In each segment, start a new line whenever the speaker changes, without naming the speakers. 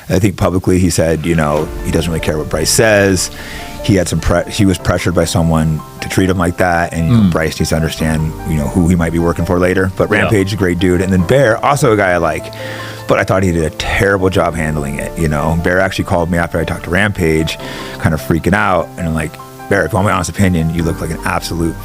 I think publicly he said, he doesn't really care what Bryce says. He had he was pressured by someone to treat him like that, and Bryce needs to understand, who he might be working for later. But Rampage is a great dude, and then Bear, also a guy I like, but I thought he did a terrible job handling it. Bear actually called me after I talked to Rampage, kind of freaking out, and I'm like, Bear, if you want my honest opinion, you look like an absolute.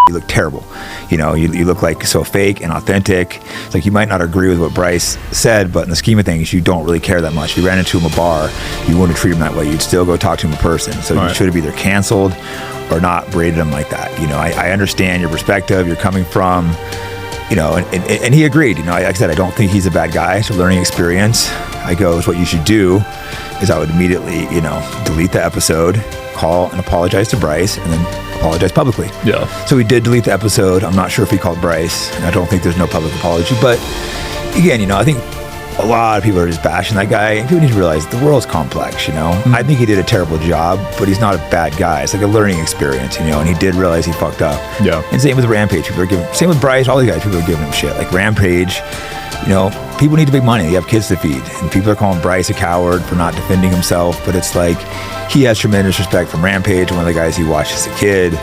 You look terrible. You look like so fake and authentic. It's like you might not agree with what Bryce said, but in the scheme of things, you don't really care that much. If you ran into him a bar, you wouldn't treat him that way. You'd still go talk to him in person. So you should have either canceled or not braided him like that. I understand your perspective, you're coming from, and he agreed. Like I said, I don't think he's a bad guy. It's a learning experience. I go, what you should do is I would immediately, delete the episode, call and apologize to Bryce, and then apologize publicly.
Yeah.
So we did delete the episode. I'm not sure if he called Bryce. I don't think there's no public apology. But again, I think a lot of people are just bashing that guy. And people need to realize the world's complex, I think he did a terrible job, but he's not a bad guy. It's like a learning experience, and he did realize he fucked up.
Yeah.
And same with Rampage. Same with Bryce, all these guys, people are giving him shit. Like Rampage, people need to make money. They have kids to feed. And people are calling Bryce a coward for not defending himself. But it's like, he has tremendous respect from Rampage, one of the guys he watched as a kid.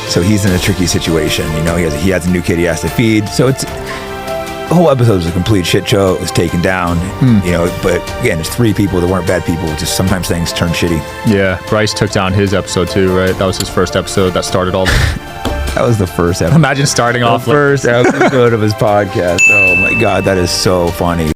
So he's in a tricky situation. He has a new kid he has to feed. So the whole episode was a complete shit show. It was taken down, but again, it's three people that weren't bad people. Just sometimes things turn shitty.
Yeah. Bryce took down his episode too, right? That was his first episode that started all
That was the first episode.
Imagine starting off
first episode of his podcast. Oh my God, that is so funny.